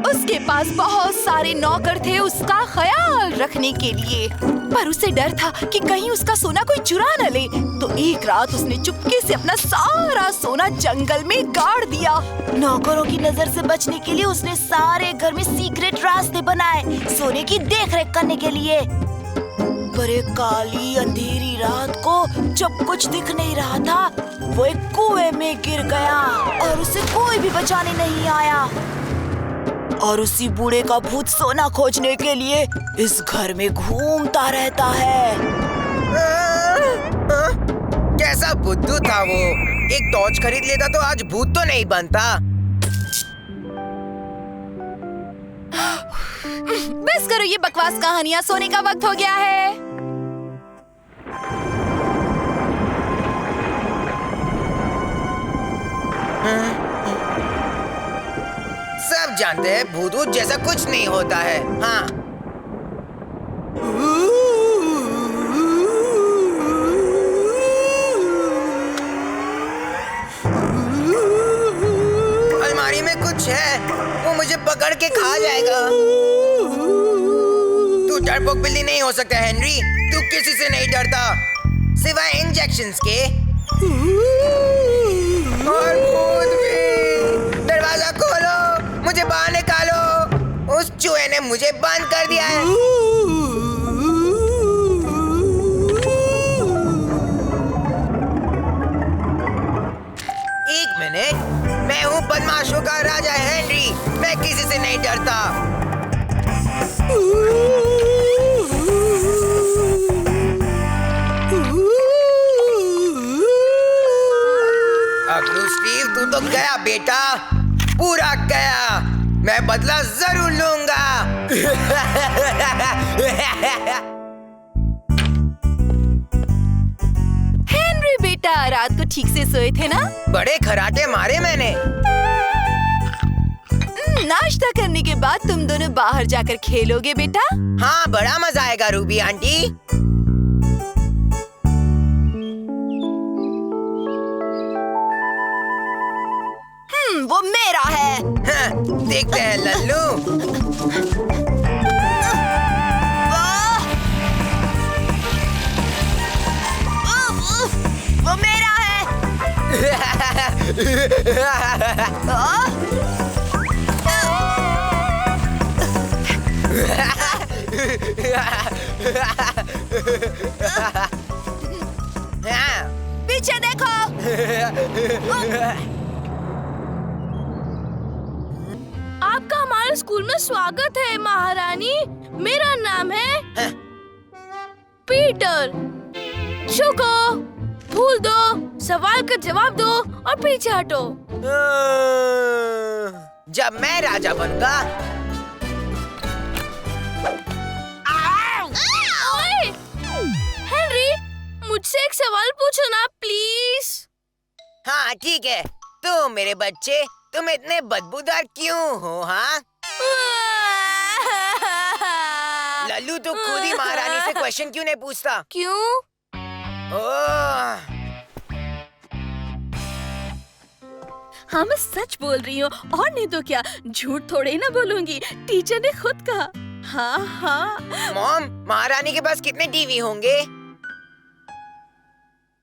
उसके पास बहुत सारे नौकर थे उसका ख्याल रखने के लिए, पर उसे डर था कि कहीं उसका सोना कोई चुरा न ले। तो एक रात उसने चुपके से अपना सारा सोना जंगल में गाड़ दिया। नौकरों की नजर से बचने के लिए उसने सारे घर में सीक्रेट रास्ते बनाए सोने की देखरेख करने के लिए। पर एक काली अंधेरी रात को जब कुछ दिख नहीं रहा था, वो एक कुएं में गिर गया और उसे कोई भी बचाने नहीं आया। और उसी बूढ़े का भूत सोना खोजने के लिए इस घर में घूमता रहता है। कैसा बुद्धू था वो, एक टॉर्च खरीद लेता तो आज भूत तो नहीं बनता। बस करो ये बकवास कहानियां, सोने का वक्त हो गया है। सब जानते हैं भूत वूत जैसा कुछ नहीं होता है। हाँ, अलमारी में कुछ है, वो मुझे पकड़ के खा जाएगा। तू डरपोक बिल्ली नहीं हो सकता हेनरी, तू किसी से नहीं डरता सिवाय इंजेक्शंस के। और भूत भी। दरवाजा खोलो, मुझे बाहर निकालो, उस चूहे ने मुझे बंद कर दिया है। एक मिनट, मैं हूँ बदमाशों का राजा हेनरी, मैं किसी से नहीं डरता। अगलू स्टीव, तू तो गया बेटा, पूरा गया। मैं बदला जरूर लूंगा। हेनरी बेटा, रात को ठीक से सोए थे ना? बड़े खराटे मारे मैंने। नाश्ता करने के बाद तुम दोनों बाहर जाकर खेलोगे बेटा? हाँ, बड़ा मजा आएगा रूबी आंटी। वो मेरा है। हाँ, देखते हैं लल्लू। वो मेरा है। पीछे देखो। आपका हमारे स्कूल में स्वागत है महारानी। मेरा नाम है पीटर। शुको, फूल दो, सवाल का जवाब दो और पीछे हटो। जब मैं राजा बनूंगा। ओए! हेनरी, मुझसे एक सवाल पूछो ना प्लीज। हाँ ठीक है, तो मेरे बच्चे, तुम इतने बदबूदार क्यों हो? हाँ लल्लू, तू खुद ही महारानी से क्वेश्चन क्यों नहीं पूछता? क्यों? ओह, हाँ मैं सच बोल रही हूँ, और नहीं तो क्या, झूठ थोड़े ही ना बोलूंगी। टीचर ने खुद कहा। हाँ हाँ। मॉम, महारानी के पास कितने टीवी होंगे?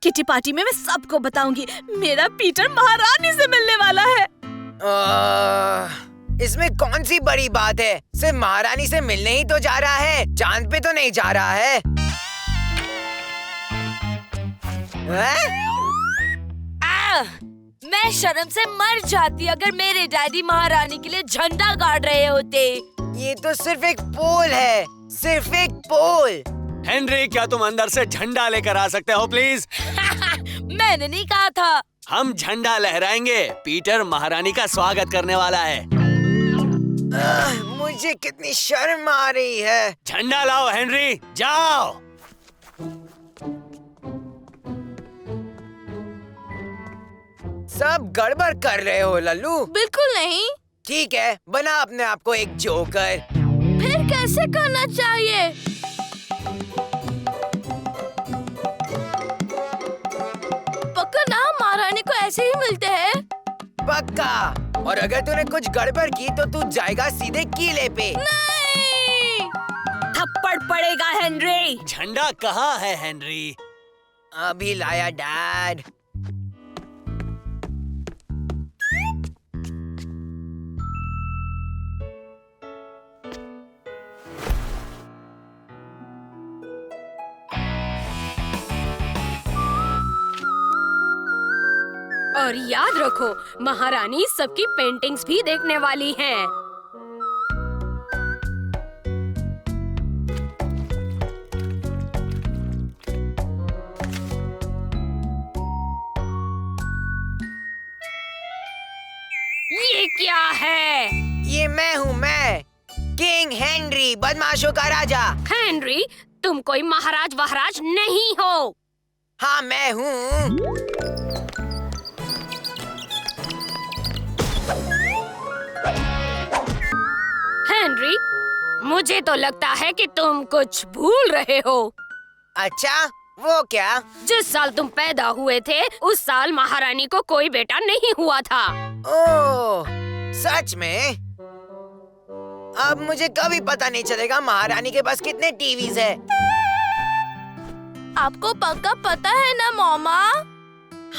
किटी पार्टी में मैं सबको बताऊंगी, मेरा पीटर महारानी से मिलने वाला है। इसमें कौन सी बड़ी बात है? सिर्फ महारानी से मिलने ही तो जा रहा है, चांद पे तो नहीं जा रहा है। मैं शर्म से मर जाती अगर मेरे डैडी महारानी के लिए झंडा गाड़ रहे होते। ये तो सिर्फ एक पोल है, सिर्फ एक पोल। हेनरी, क्या तुम अंदर से झंडा लेकर आ सकते हो प्लीज? मैंने नहीं कहा था। हम झंडा लहराएंगे, पीटर महारानी का स्वागत करने वाला है। मुझे कितनी शर्म आ रही है। झंडा लाओ हेनरी, जाओ। सब गड़बड़ कर रहे हो लल्लू। बिल्कुल नहीं। ठीक है, बना अपने आप को एक जोकर। फिर कैसे करना चाहिए? पक्का ना महारानी को ऐसे ही मिलते हैं? पक्का, और अगर तूने कुछ गड़बड़ की तो तू जाएगा सीधे किले पे। नहीं। थप्पड़ पड़ेगा हेनरी। झंडा कहाँ है हेनरी? अभी लाया डैड। और याद रखो, महारानी सबकी पेंटिंग्स भी देखने वाली हैं। ये क्या है? ये मैं हूँ, मैं किंग हेनरी, बदमाशों का राजा। हेनरी, तुम कोई महाराज वहराज नहीं हो। हाँ मैं हूँ। हेनरी, मुझे तो लगता है कि तुम कुछ भूल रहे हो। अच्छा, वो क्या? जिस साल तुम पैदा हुए थे, उस साल महारानी को कोई बेटा नहीं हुआ था। ओह, सच में? अब मुझे कभी पता नहीं चलेगा महारानी के पास कितने टीवीज है। आपको पक्का पता है ना मॉमा?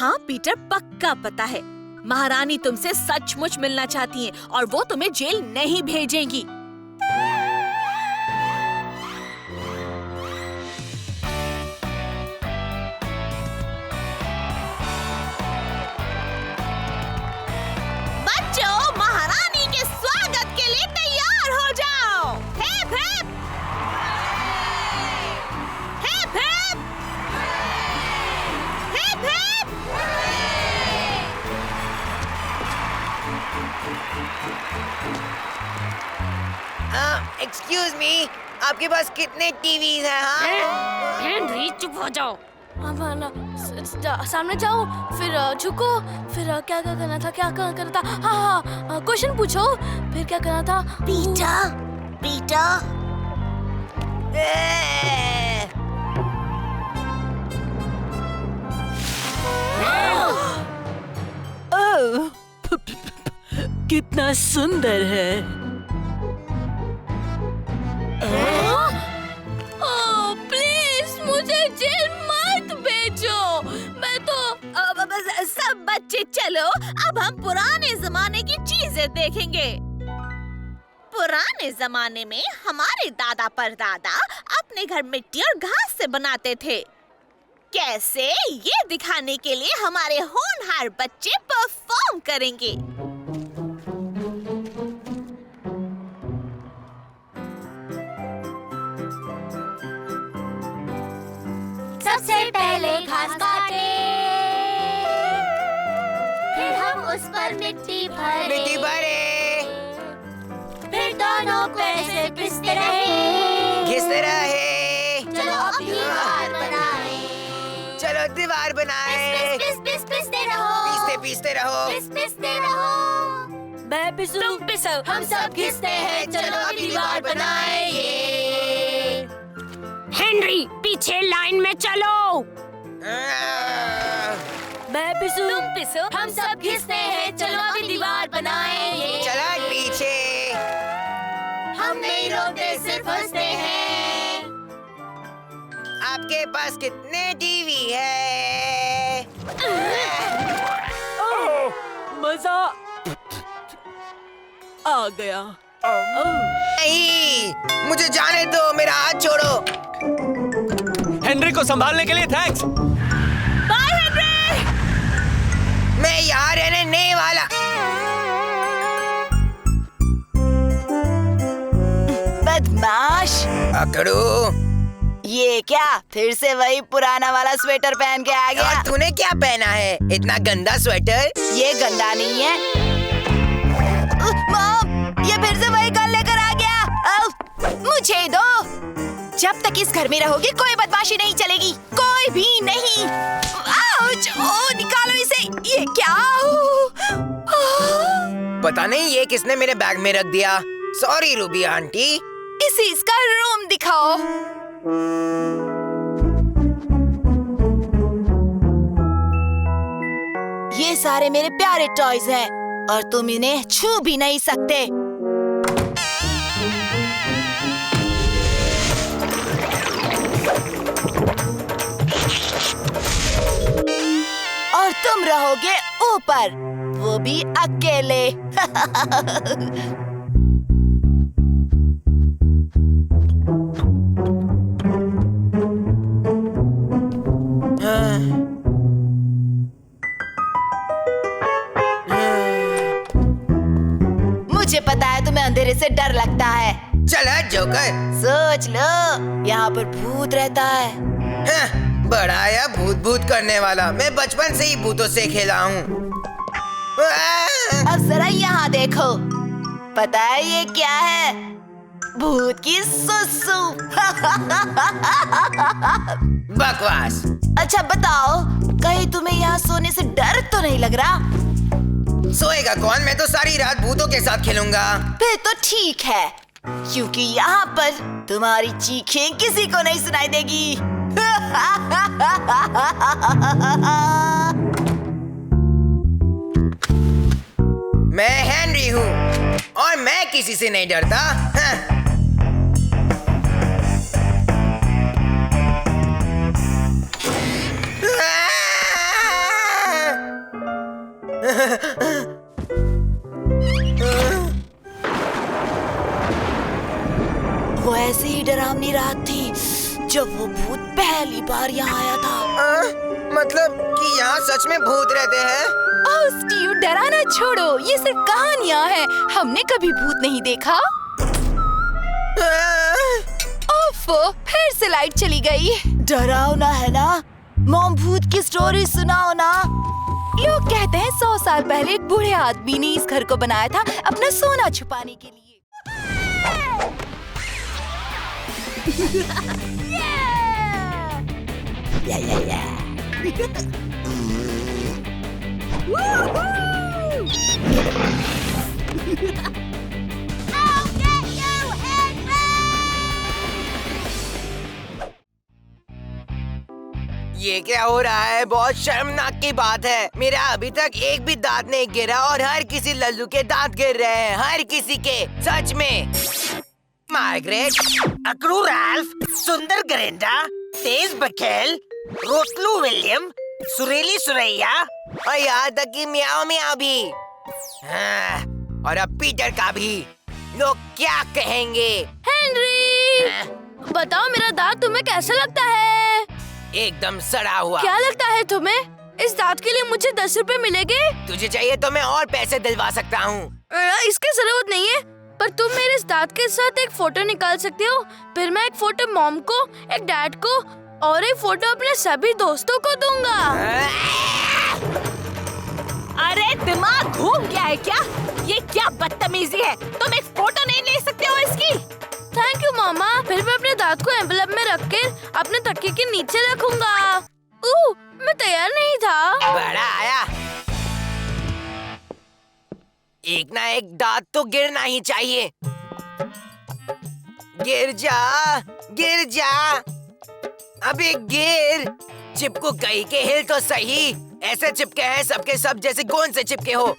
हाँ पीटर, पक्का पता है। महारानी तुमसे सचमुच मिलना चाहती हैं और वो तुम्हें जेल नहीं भेजेंगी। बच्चों, महारानी के स्वागत के लिए तैयार हो जाओ। Hip hip hip hip hip hip. Excuse me, आपके पास कितने टीवीज हैं? हाँ? हेनरी, चुप हो जाओ। सामने जाओ, फिर झुको, फिर क्या क्या करना था, क्या क्या करना था? हाँ, क्वेश्चन पूछो, फिर क्या करना था? Peter, Peter. ओह, कितना सुंदर है। प्लीज मुझे जेल मत भेजो। मैं तो सब बच्चे चलो, अब हम पुराने जमाने की चीजें देखेंगे। पुराने जमाने में हमारे दादा परदादा अपने घर मिट्टी और घास से बनाते थे। कैसे, ये दिखाने के लिए हमारे होनहार बच्चे परफॉर्म करेंगे। सबसे पहले घास काटे, फिर हम उस पर मिट्टी मिट्टी भरे, फिर दोनों को ऐसे पिसते रहे। घिसते रहे। चलो अब दीवार बनाए। चलो दीवार बनाए। पिसते रहो। पीसते रहो। पिसते रहो। मैं पिसूं, तुम पिसो। हम सब घिसते हैं, चलो अब दीवार बनाए। हेनरी, पीछे लाइन में चलो। मैं पिसूं, तुम पिसो। हम सब घिसते हैं, चलो अभी दीवार बनाए। चला पीछे। हम नहीं रोते, सिर्फ हंसते हैं। आपके पास कितने टीवी है? मजा आ गया। नहीं, मुझे जाने दो, मेरा हाथ छोड़ो। हेनरी को संभालने के लिए थैंक्स। By Henry. मैं यहाँ रहने नहीं वाला। बदमाश, अकड़ू, ये क्या फिर से वही पुराना वाला स्वेटर पहन के आ गया? और तूने क्या पहना है? इतना गंदा स्वेटर। ये गंदा नहीं है। मॉम, ये फिर से वही गन लेकर आ गया। मुझे दो। जब तक इस घर में रहोगी कोई बदमाशी नहीं चलेगी, कोई भी नहीं। आउच! ओ, निकालो इसे। ये क्या? पता नहीं ये किसने मेरे बैग में रख दिया। Sorry Ruby aunty. इसे इसका रूम दिखाओ। ये सारे मेरे प्यारे टॉयज हैं। और तुम इन्हें छू भी नहीं सकते। और तुम रहोगे ऊपर, वो भी अकेले। मुझे पता है तुम्हें अंधेरे से डर लगता है। चल हट जोकर। सोच लो, यहाँ पर भूत रहता है। बड़ा या भूत भूत करने वाला। मैं बचपन से ही भूतों से खेला हूँ। अब जरा यहाँ देखो, पता है ये क्या है? भूत की सुसु। बकवास। अच्छा बताओ, कहीं तुम्हें यहाँ सोने से डर तो नहीं लग रहा? सोएगा कौन? मैं तो सारी रात भूतों के साथ खेलूंगा। फिर तो ठीक है, क्योंकि यहाँ पर तुम्हारी चीखें किसी को नहीं सुनाई देगी। मैं हेनरी हूँ और मैं किसी से नहीं डरता। वो ऐसे ही डरावनी रात थी जब वो भूत पहली बार यहाँ आया था। मतलब कि यहाँ सच में भूत रहते हैं? ओह स्टीव, डराना छोड़ो, ये सिर्फ कहानियाँ हैं। हमने कभी भूत नहीं देखा। ओफो, फिर से लाइट चली गई। डरावना है ना? मॉम भूत की स्टोरी सुनाओ ना। लोग कहते हैं 100 साल पहले एक बूढ़े आदमी ने इस घर को बनाया था अपना सोना छुपाने के लिए। ये क्या हो रहा है? बहुत शर्मनाक की बात है। मेरा अभी तक एक भी दांत नहीं गिरा और हर किसी लल्लू के दांत गिर रहे हैं। हर किसी के, सच में। मार्गरेट, अकरू राल्फ, सुंदर गरेंडा, तेज बखेल, रोसलू विलियम, सुरीली सुरैया और यहाँ तक कि मियाओ मियाओ भी। हाँ, और अब पीटर का भी। लोग क्या कहेंगे? हेनरी, बताओ मेरा दांत तुम्हें कैसा लगता है? एकदम सड़ा हुआ। क्या लगता है तुम्हें? इस दांत के लिए मुझे 10 रुपए मिलेंगे? तुझे चाहिए तो मैं और पैसे दिलवा सकता हूँ। इसकी जरूरत नहीं है, पर तुम मेरे इस दांत के साथ एक फोटो निकाल सकते हो। फिर मैं एक फोटो मॉम को, एक डैड को और एक फोटो अपने सभी दोस्तों को दूंगा। अरे दिमाग घूम गया है क्या? ये क्या बदतमीजी है? तुम एक फोटो नहीं ले सकते हो इसकी? थैंक यू मामा। फिर मैं अपने दांत को एनवेलप में रख कर अपने तकिए के नीचे रखूंगा। मैं तैयार नहीं था। बड़ा आया। एक ना एक दांत तो गिरना ही चाहिए। गिर जा, गिर जा। अबे गिर। चिपकू कहीं के, हिल तो सही। ऐसे चिपके हैं सबके सब जैसे गोंद से चिपके हो।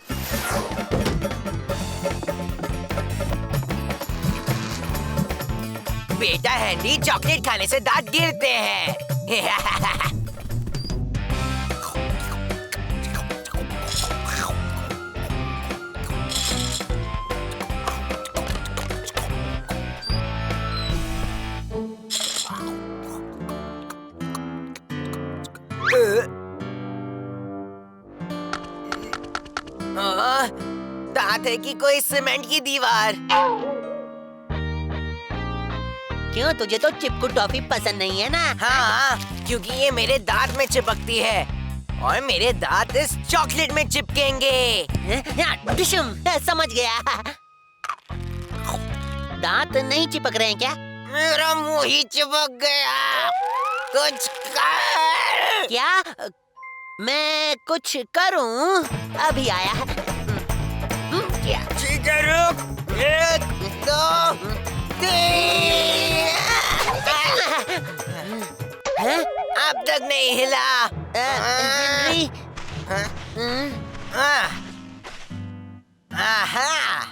बेटा हैंडी, चॉकलेट खाने से दांत गिरते हैं। दांत है कि कोई सीमेंट की दीवार। क्यों, तुझे तो चिपकू टॉफी पसंद नहीं है ना? हाँ, क्योंकि ये मेरे दांत में चिपकती है और मेरे दांत इस चॉकलेट में चिपकेंगे। डिशुम, समझ गया। दांत नहीं चिपक रहे हैं क्या? मेरा मुंह ही चिपक गया। कुछ कर। क्या मैं कुछ करूं? अभी आया। क्या? ठीक है, रुक। 1, 2, 3। अब तक नहीं हिला। हेनरी, आहा,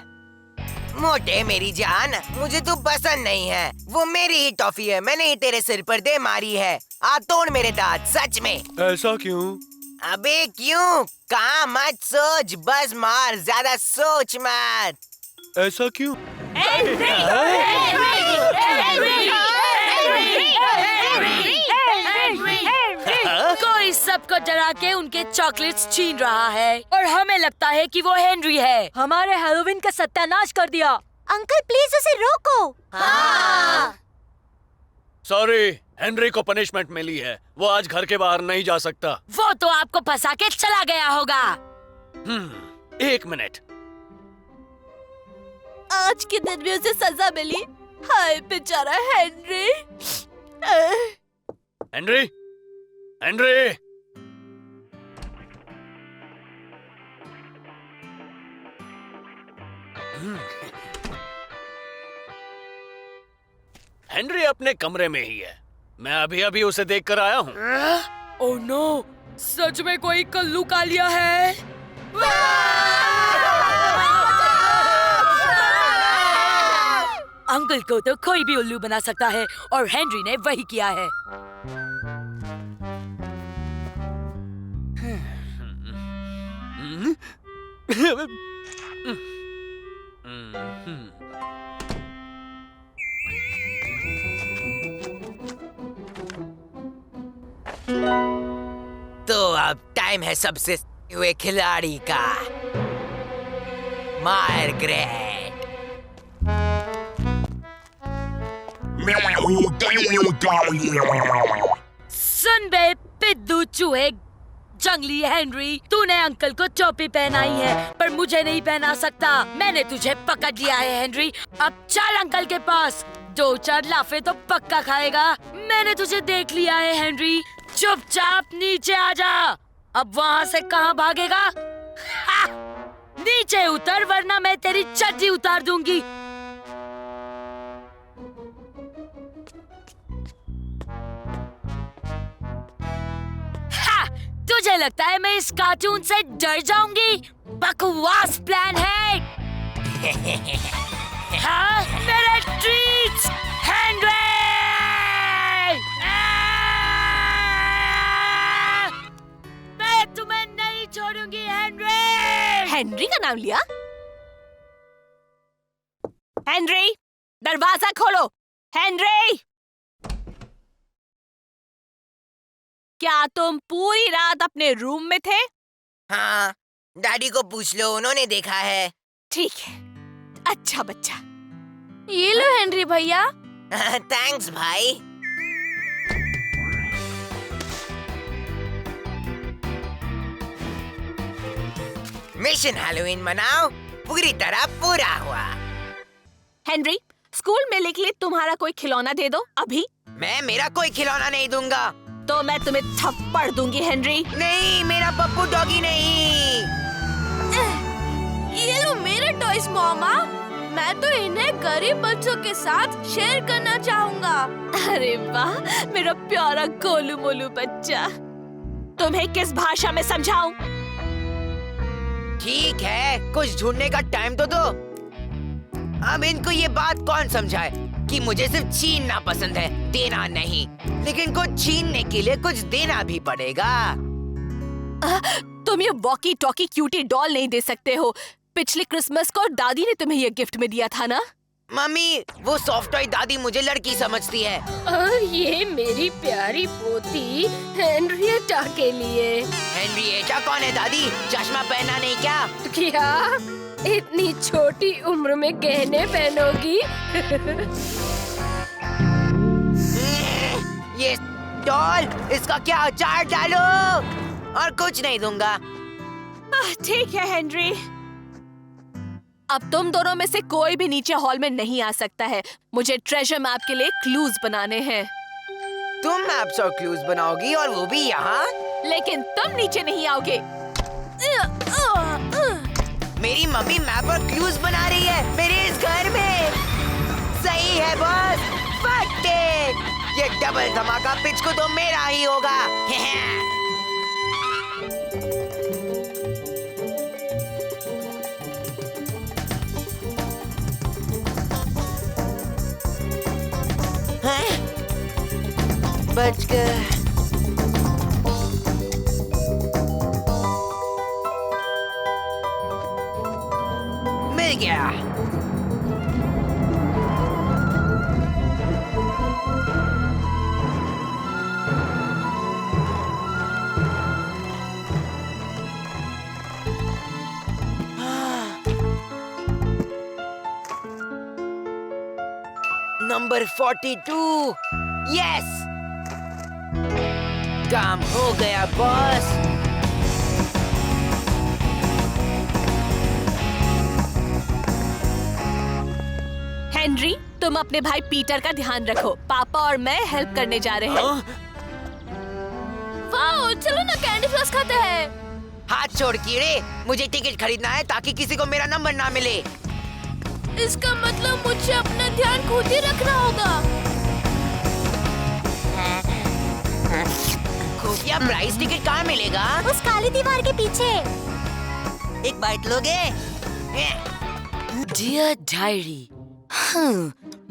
मोटे मेरी जान, मुझे तू पसंद नहीं है। वो मेरी ही टॉफी है, मैंने ही तेरे सिर पर दे मारी है। आ तोड़ मेरे दांत, सच में। ऐसा क्यों? अबे क्यों? कहाँ मत सोच, बस मार, ज्यादा सोच मत। ऐसा क्यों? कोई सबको डरा के उनके चॉकलेट्स छीन रहा है और हमें लगता है कि वो हेनरी है। हमारे हैलोवीन का सत्यानाश कर दिया। अंकल प्लीज उसे रोको। सॉरी, हेनरी को पनिशमेंट मिली है। वो आज घर के बाहर नहीं जा सकता। वो तो आपको फंसा के चला गया होगा। 1 मिनट। आज के दिन में उसे सजा मिली। हाय बेचारा हेनरी। हेनरी, हेनरी, हेनरी अपने कमरे में ही है। मैं अभी अभी उसे देख कर आया हूँ। ओह नो, सच में कोई कल्लू कालिया है। अंकल को तो कोई भी उल्लू बना सकता है और हेनरी ने वही किया है। तो अब टाइम है सबसे हुए खिलाड़ी का, मार्गरेट। मैं हूँ कल्लू कालिया। सुन बे पिद्दू चूहे जंगली हेनरी, तूने अंकल को टोपी पहनाई है पर मुझे नहीं पहना सकता। मैंने तुझे पकड़ लिया है हेनरी। अब चल अंकल के पास, 2-4 लाफे तो पक्का खाएगा। मैंने तुझे देख लिया है हेनरी, चुपचाप नीचे आ जा। अब वहाँ से कहाँ भागेगा? हा! नीचे उतर वरना मैं तेरी चड्डी उतार दूंगी। हा! तुझे लगता है मैं इस कार्टून से डर जाऊंगी? बकवास प्लान है। हाँ, मेरे ट्रीट्स हेनरी। मैं तुम्हें नहीं छोड़ूंगी हेनरी। हेनरी का नाम लिया? हेनरी, दरवाजा खोलो। हेनरी, क्या तुम पूरी रात अपने रूम में थे? हाँ, डैडी को पूछ लो, उन्होंने देखा है। ठीक है, अच्छा बच्चा। ये लो हेनरी भैया। थैंक्स भाई। मिशन हैलोवीन मनाओ पूरी तरह पूरा हुआ। हेनरी, स्कूल मेले के लिए तुम्हारा कोई खिलौना दे दो अभी। मैं मेरा कोई खिलौना नहीं दूंगा। तो मैं तुम्हें थप्पड़ दूंगी हेनरी। नहीं, मेरा पप्पू डॉगी नहीं। ये लो मेरे टॉयज मॉमा। मैं तो इन्हें गरीब बच्चों के साथ शेयर करना चाहूँगा। अरे वाह, मेरा प्यारा गोलू मोलू बच्चा। तुम्हें किस भाषा में समझाऊं? ठीक है, कुछ ढूंढने का टाइम तो दो। अब इनको ये बात कौन समझाए कि मुझे सिर्फ छीनना पसंद है, देना नहीं। लेकिन कुछ छीनने के लिए कुछ देना भी पड़ेगा। तुम ये वॉकी टॉकी क्यूटी डॉल नहीं दे सकते हो। पिछले क्रिसमस को दादी ने तुम्हें ये गिफ्ट में दिया था ना? मम्मी, वो सॉफ्ट टॉय दादी मुझे लड़की समझती है। और ये मेरी प्यारी पोती हेनरिएटा के लिए। हेनरिएटा कौन है दादी? चश्मा पहना नहीं क्या? क्या इतनी छोटी उम्र में गहने पहनोगी? ये डॉल, इसका क्या अचार डालो। और कुछ नहीं दूंगा। ठीक है हेनरी, अब तुम दोनों में से कोई भी नीचे हॉल में नहीं आ सकता है। मुझे ट्रेजर मैप के लिए क्लूज बनाने हैं। तुम मैप्स और क्लूज बनाओगी और वो भी यहाँ? लेकिन तुम नीचे नहीं आओगे। मेरी मम्मी मैप और क्लूज बना रही है मेरे इस घर में। सही है बॉस, फटे। ये डबल धमाका पिच को तो मेरा ही होगा। बच गए। मिल गया। नंबर 42। यस, काम हो गया बॉस। हेनरी, तुम अपने भाई पीटर का ध्यान रखो। पापा और मैं हेल्प करने जा रहे हैं। वाओ, चलो ना कैंडी फ्लॉस खाते हैं। हाथ छोड़ कीड़े, मुझे टिकट खरीदना है ताकि किसी को मेरा नंबर ना मिले। इसका मतलब मुझे अपना ध्यान खुद ही रखना होगा। खुफिया प्राइस टिकट कहाँ मिलेगा? उस काली दीवार के पीछे। एक बाइट लोगे? डियर डायरी,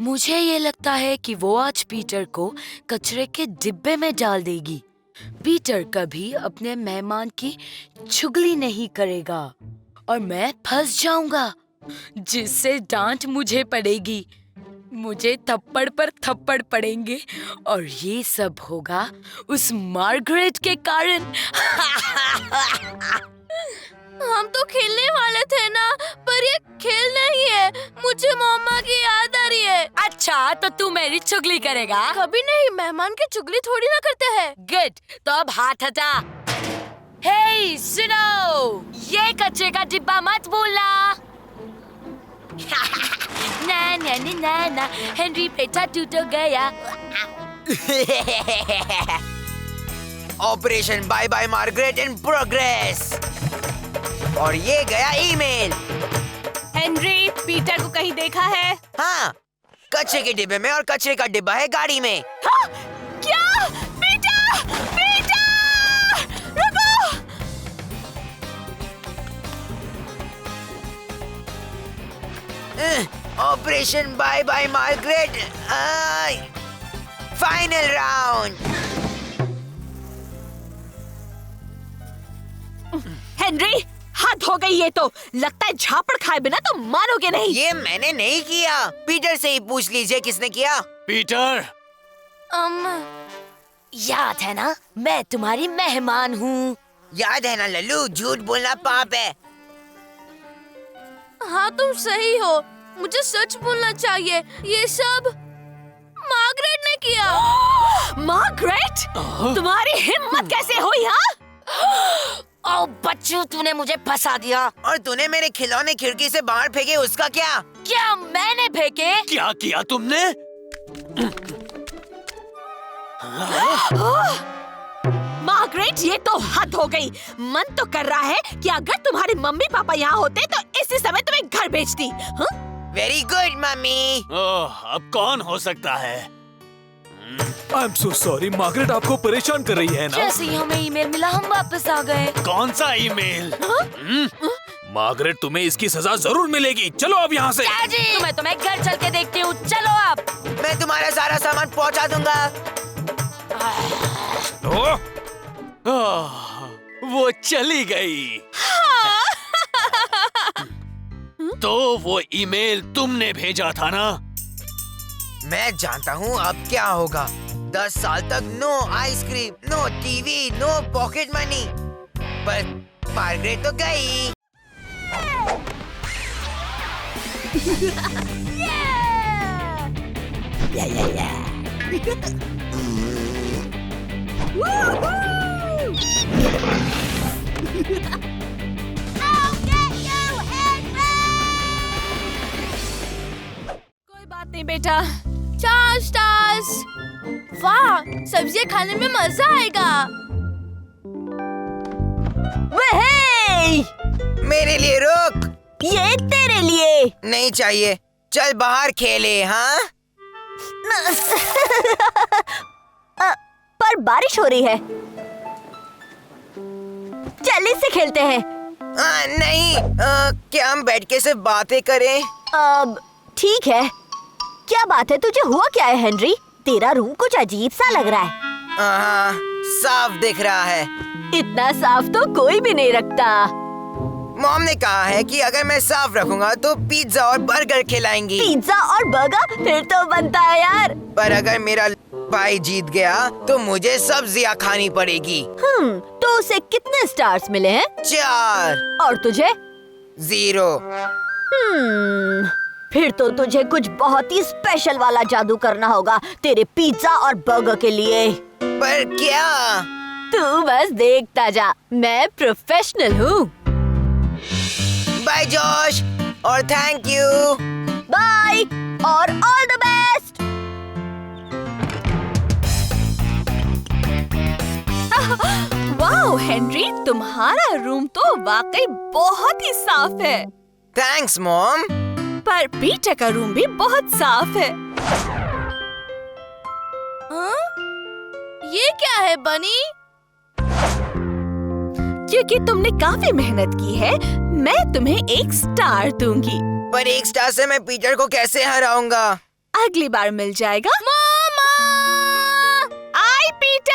मुझे ये लगता है कि वो आज पीटर को कचरे के डिब्बे में डाल देगी। पीटर कभी अपने मेहमान की चुगली नहीं करेगा और मैं फंस जाऊंगा, जिससे डांट मुझे पड़ेगी। मुझे थप्पड़ पर थप्पड़ पड़ेंगे और ये सब होगा उस मार्गरेट के कारण। हम तो खेलने वाले थे ना, पर ये खेल नहीं है। मुझे मम्मा की याद आ रही है। अच्छा, तो तू मेरी चुगली करेगा? कभी नहीं, मेहमान की चुगली थोड़ी ना करते हैं। गुड, तो अब हाथ हटा। हे सुनो, ये कचरे का डिब्बा मत भूलना। ना ना ना ना ना, हेनरी बेटा तू तो गया। Operation bye bye Margaret in progress. और ये गया ईमेल। हेनरी, पीटर को कहीं देखा है? हाँ, कचरे के डिब्बे में, और कचरे का डिब्बा है गाड़ी में। हाँ? क्या? पीटर! पीटर! रुको! Operation bye bye Margaret, final round. Henry, हद हो गई ये तो। लगता है झापड़ खाए बिना तो मानोगे नहीं। ये मैंने नहीं किया। पीटर से ही पूछ लीजिए किसने किया। पीटर, याद है ना, मैं तुम्हारी मेहमान हूँ। याद है ना लल्लू, झूठ बोलना पाप है। हाँ, तुम सही हो। मुझे सच बोलना चाहिए। ये सब मार्गरेट ने किया। मार्गरेट, तुम्हारी हिम्मत कैसे हुई? हाँ, ओ बच्चू, तूने मुझे फंसा दिया। और तूने मेरे खिलौने खिड़की से बाहर फेंके, उसका क्या? क्या मैंने फेंके? क्या किया तुमने? मार्गरेट, ये तो हद हो गई। मन तो कर रहा है कि अगर तुम्हारे मम्मी पापा यहाँ होते तो इसी समय तुम्हें घर भेजती। Very good mummy. ओह, अब कौन हो सकता है? I am so sorry, Margaret आपको परेशान कर रही है ना? जैसे ही हमें ईमेल मिला, हम वापस आ गए। कौन सा ईमेल? मार्गरेट, तुम्हें इसकी सजा जरूर मिलेगी। चलो अब यहाँ से। तुम्हें घर चल के देखती हूँ। चलो अब। मैं तुम्हारा सारा सामान पहुँचा दूंगा। वो चली गई। तो वो ईमेल तुमने भेजा था ना? मैं जानता हूँ अब क्या होगा। 10 साल तक no ice cream, no TV, no pocket money. पर मार्गरेट तो गई। कोई बात नहीं बेटा। 4 स्टार्स। वाह, सब्जियां खाने में मजा आएगा। मेरे लिए रुक। ये तेरे लिए। नहीं चाहिए, चल बाहर खेले। हाँ, पर बारिश हो रही है। चल इससे खेलते हैं। नहीं, क्या हम बैठ के सिर्फ बातें करें? अब ठीक है। क्या बात है, तुझे हुआ क्या है हेनरी? तेरा रूम कुछ अजीब सा लग रहा है। हाँ, साफ दिख रहा है। इतना साफ तो कोई भी नहीं रखता। मॉम ने कहा है कि अगर मैं साफ रखूंगा तो पिज्जा और बर्गर खिलाएंगी। पिज्जा और बर्गर फिर तो बनता है यार। पर अगर मेरा भाई जीत गया तो मुझे सब्जियां खानी पड़ेगी। तो उसे कितने स्टार्स मिले हैं? 4। और तुझे? 0। फिर तो तुझे कुछ बहुत ही स्पेशल वाला जादू करना होगा तेरे पिज्जा और बर्गर के लिए। पर क्या? तू बस देखता जा, मैं प्रोफेशनल हूँ। बाय जोश और थैंक यू। बाय और all the best. Wow Henry, तुम्हारा रूम तो वाकई बहुत ही साफ है। Thanks mom. पर पीटर का रूम भी बहुत साफ है। हाँ? ये क्या है बनी? क्योंकि तुमने काफी मेहनत की है, मैं तुम्हें 1 स्टार दूंगी। पर 1 स्टार से मैं पीटर को कैसे हराऊंगा? अगली बार मिल जाएगा। मामा! आई पीटर।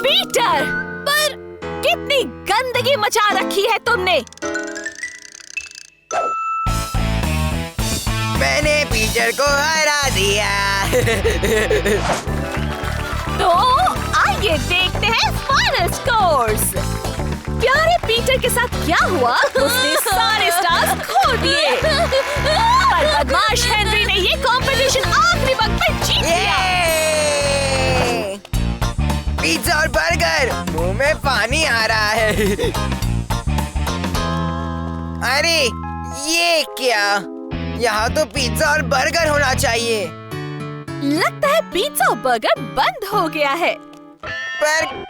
पीटर, पर कितनी गंदगी मचा रखी है तुमने। मैंने पीटर को हरा दिया। तो आइए देखते हैं फाइनल स्कोर्स। प्यारे पीटर के साथ क्या हुआ? उसने सारे स्टार्स खो दिए। पर बदमाश हेनरी ने ये कंपटीशन आखिरी वक्त पे जीत लिया। पिज्जा और बर्गर, मुंह में पानी आ रहा है। अरे ये क्या? यहाँ तो पिज्जा और बर्गर होना चाहिए। लगता है पिज्जा और बर्गर बंद हो गया है। पर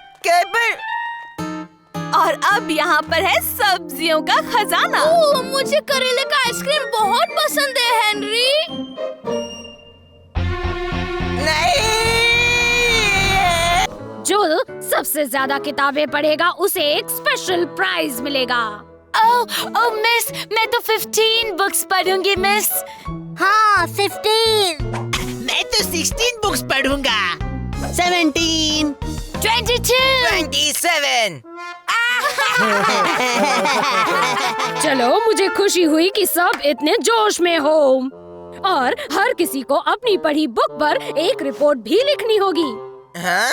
और अब यहाँ पर है सब्जियों का खजाना। ओह, मुझे करेले का आइसक्रीम बहुत पसंद है हेनरी। नहीं। जो सबसे ज्यादा किताबें पढ़ेगा उसे एक स्पेशल प्राइज मिलेगा। ओह मिस, मैं तो 15 बुक्स पढ़ूंगी मिस। हाँ 15, मैं तो 16 बुक्स पढ़ूंगा। 17, 22, 27। चलो, मुझे खुशी हुई कि सब इतने जोश में हो और हर किसी को अपनी पढ़ी बुक पर एक रिपोर्ट भी लिखनी होगी। हाँ?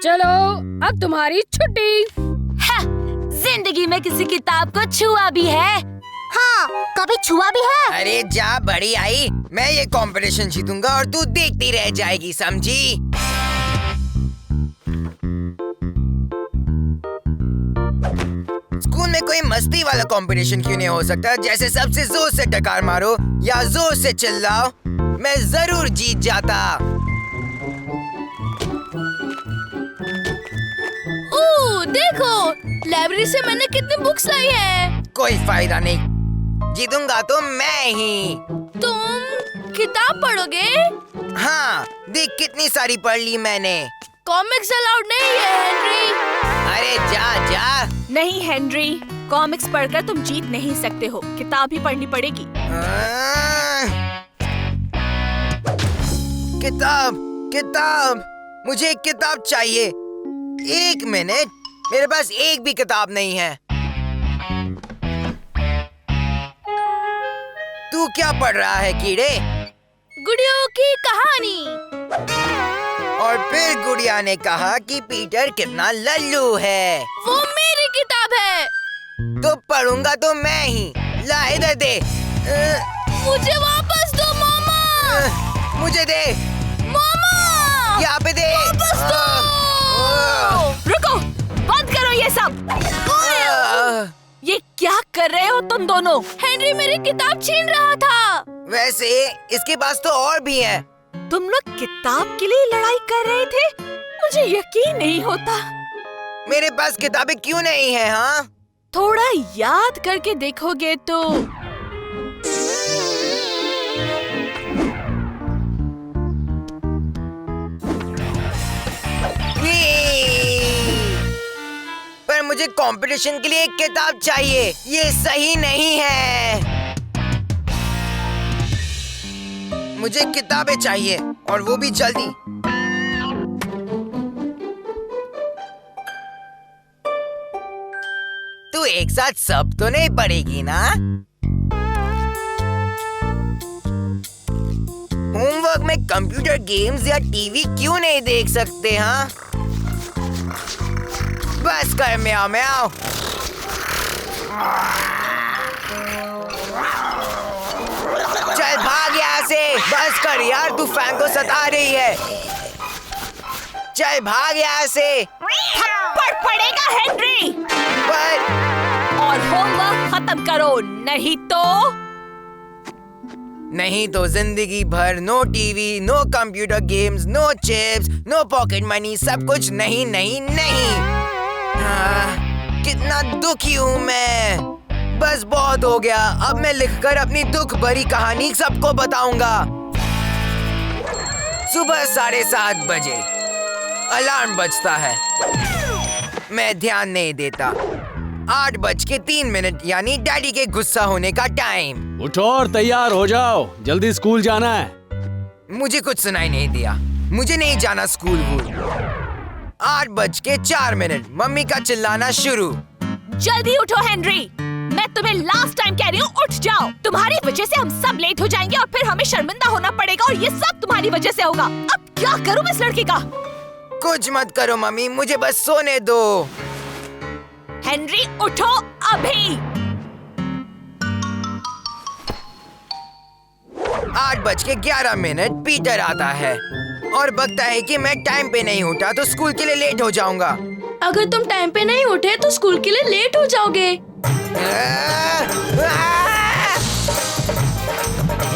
चलो, अब तुम्हारी छुट्टी। जिंदगी में किसी किताब को छुआ भी है? हाँ कभी छुआ भी है। अरे जा बड़ी आई, मैं ये कंपटीशन जीतूंगा और तू देखती रह जाएगी, समझी? स्कूल में कोई मस्ती वाला कंपटीशन क्यों नहीं हो सकता? जैसे सबसे जोर से डकार मारो या जोर से चिल्लाओ, मैं जरूर जीत जाता। ओह देखो, लाइब्रेरी से मैंने कितनी बुक्स लाई है। कोई फायदा नहीं, जीतूंगा तो मैं ही। तुम किताब पढ़ोगे? हाँ, देख कितनी सारी पढ़ ली मैंने। कॉमिक्स अलाउड नहीं है हेनरी। अरे जा जा। नहीं हेनरी, कॉमिक्स पढ़कर तुम जीत नहीं सकते हो, किताब ही पढ़नी पड़ेगी। किताब किताब, मुझे एक किताब चाहिए। 1 मिनट, मेरे पास एक भी किताब नहीं है। तू क्या पढ़ रहा है कीड़े? गुड़ियों की कहानी। और फिर गुड़िया ने कहा कि पीटर कितना लल्लू है। वो मेरी किताब है। तो पढ़ूंगा तो मैं ही। ला इधर दे। मुझे वापस दो मामा। मुझे दे। मामा यहाँ पे दे। वापस दो। रुको, बंद करो ये सब। ये क्या कर रहे हो तुम दोनों? हेनरी मेरी किताब छीन रहा था। वैसे इसके पास तो और भी है। तुम लोग किताब के लिए लड़ाई कर रहे थे? मुझे यकीन नहीं होता। मेरे पास किताबें क्यों नहीं है? हाँ, थोड़ा याद करके देखोगे तो। पर मुझे कंपटीशन के लिए एक किताब चाहिए। ये सही नहीं है। मुझे किताबें चाहिए और वो भी जल्दी। तू एक साथ सब तो नहीं पढ़ेगी ना? होमवर्क में कंप्यूटर गेम्स या टीवी क्यों नहीं देख सकते? हाँ, बस कर म्याओ म्याओ। चल भाग यहाँ से। बस कर यार, तू फैन को सता रही है। चल भाग यहाँ से। थप्पड़ पड़ेगा हेनरी। पर और होमवर्क खत्म करो, नहीं तो जिंदगी भर no TV, no computer games, no chips, no pocket money, सब कुछ नहीं नहीं नहीं। कितना दुखी हूँ मैं। बस बहुत हो गया। अब मैं लिखकर अपनी दुख भरी कहानी सबको बताऊंगा। सुबह 7:30 बजे अलार्म बजता है। मैं ध्यान नहीं देता। 8:03 यानी डैडी के गुस्सा होने का टाइम। उठो और तैयार हो जाओ, जल्दी स्कूल जाना है। मुझे कुछ सुनाई नहीं दिया। मुझे नहीं जाना स्कूल। 8:04 मम्मी का चिल्लाना शुरू। जल्दी उठो हेनरी, मैं तुम्हें लास्ट टाइम कह रही हूँ, उठ जाओ। तुम्हारी वजह से हम सब लेट हो जाएंगे और फिर हमें शर्मिंदा होना पड़ेगा और ये सब तुम्हारी वजह से होगा। अब क्या करूँ मैं इस लड़की का? कुछ मत करो मम्मी, मुझे बस सोने दो। हेनरी उठो अभी। 8:11 पीटर आता है और बकता है कि मैं टाइम पे नहीं उठा तो स्कूल के लिए लेट हो जाऊंगा। अगर तुम टाइम पे नहीं उठे तो स्कूल के लिए लेट हो जाओगे।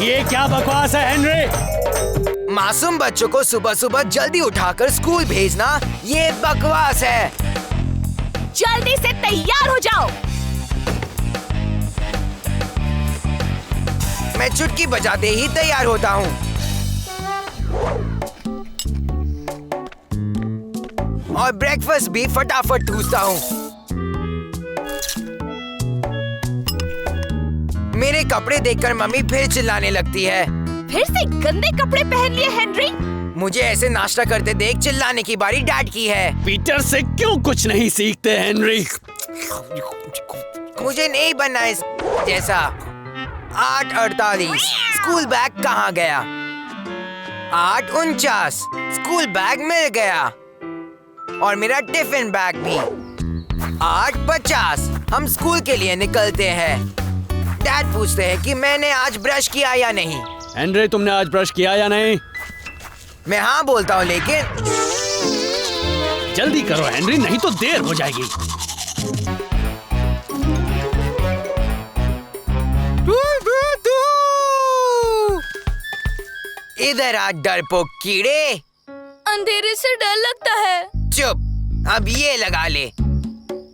ये क्या बकवास है हेनरी? मासूम बच्चों को सुबह सुबह जल्दी उठाकर स्कूल भेजना ये बकवास है। जल्दी से तैयार हो जाओ। मैं चुटकी बजाते ही तैयार होता हूँ और ब्रेकफास्ट भी फटाफट ठूसता हूँ। मेरे कपड़े देखकर मम्मी फिर चिल्लाने लगती है। फिर से गंदे कपड़े पहन लिए हेनरी। मुझे ऐसे नाश्ता करते देख चिल्लाने की बारी डैड की है। पीटर से क्यों कुछ नहीं सीखते हेनरी? मुझे नहीं बनना इस जैसा। 8:48 स्कूल बैग कहाँ गया? 8:49 स्कूल बैग मिल गया और मेरा टिफिन बैग भी। 8:50 हम स्कूल के लिए निकलते हैं। डैड पूछते हैं कि मैंने आज ब्रश किया या नहीं। हेनरी, तुमने आज ब्रश किया या नहीं? मैं हाँ बोलता हूँ, लेकिन जल्दी करो हेनरी, नहीं तो देर हो जाएगी। इधर आ डरपोक कीड़े। अंधेरे से डर लगता है। चुप, अब ये लगा ले।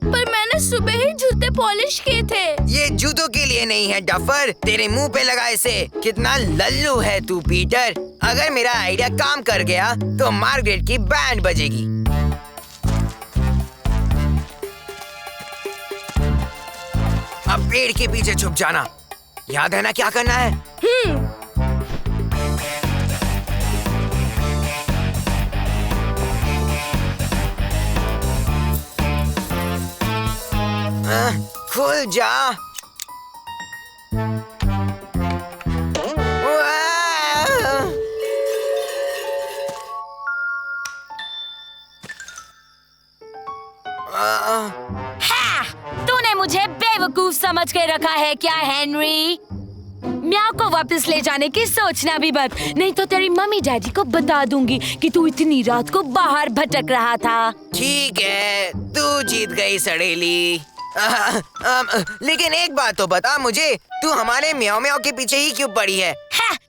पर मैंने सुबह ही जूते पॉलिश किए थे। ये जूतों के लिए नहीं है डफर, तेरे मुंह पे लगा इसे। कितना लल्लू है तू पीटर। अगर मेरा आइडिया काम कर गया तो मार्गरेट की बैंड बजेगी। अब पेड़ के पीछे छुप जाना। याद है ना क्या करना है? खुल जा। तूने मुझे बेवकूफ समझ के रखा है क्या हेनरी? म्याओ को वापस ले जाने की सोचना भी मत, नहीं तो तेरी मम्मी डैडी को बता दूंगी कि तू इतनी रात को बाहर भटक रहा था। ठीक है, तू जीत गई सड़ेली। लेकिन एक बात तो बता मुझे, तू हमारे म्याओ म्याओ के पीछे ही क्यों पड़ी है?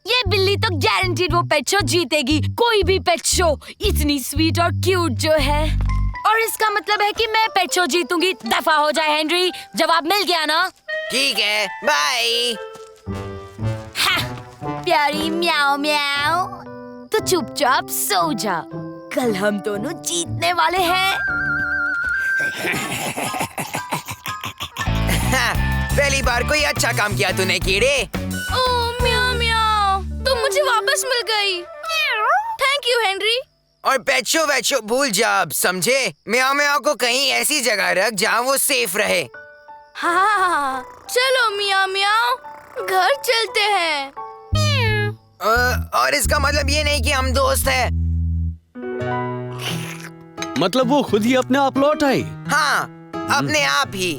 ये बिल्ली तो गारंटीड वो पेट शो जीतेगी, कोई भी पेट शो। इतनी स्वीट और क्यूट जो है, और इसका मतलब है कि मैं पेट शो जीतूंगी। दफा हो जाए हेनरी, जवाब मिल गया ना? ठीक है, बाय। प्यारी म्याओ म्याओ, तो चुपचाप सो जा, कल हम दोनों जीतने वाले हैं। पहली बार कोई अच्छा काम किया तूने कीड़े। ओह म्याऊ म्याऊ, तुम मुझे वापस मिल गई। Thank you Henry. और पेचो वेचो भूल जा, अब समझे? म्याऊ म्याऊ को कहीं ऐसी जगह रख जहाँ वो सेफ रहे। हाँ, चलो म्याऊ म्याऊ, घर चलते हैं। और इसका मतलब ये नहीं कि हम दोस्त हैं। मतलब वो खुद ही अपने आप लौट आई? हाँ, अपने आप ही।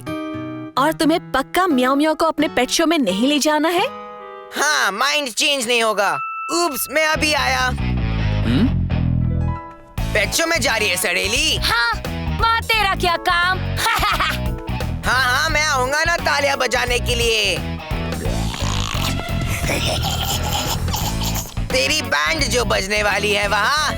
और तुम्हें पक्का म्याऊ म्याऊ को अपने पेट शो में नहीं ले जाना है? हाँ, माइंड चेंज नहीं होगा। उप्स, मैं अभी आया। पेट शो में जा रही है सड़ेली। हाँ, वहाँ तेरा क्या काम? हाँ, मैं आऊंगा ना तालियां बजाने के लिए। तेरी बैंड जो बजने वाली है वहाँ।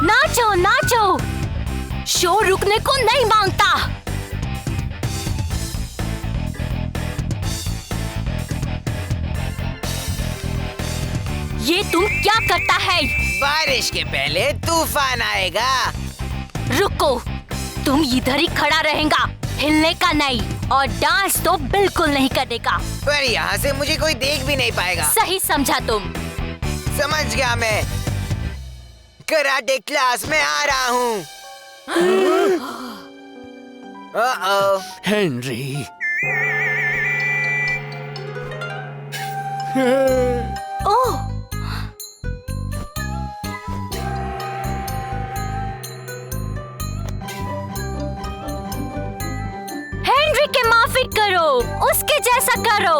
नाचो नाचो, शो रुकने को नहीं मांगता। ये तुम क्या करता है? बारिश के पहले तूफान आएगा। रुको, तुम इधर ही खड़ा रहेगा, हिलने का नहीं, और डांस तो बिल्कुल नहीं करने का। पर यहाँ से मुझे कोई देख भी नहीं पाएगा। सही समझा तुम। समझ गया मैं। कराटे क्लास में आ रहा हूँ। हेनरी। ओह, हेनरी के माफी करो, उसके जैसा करो।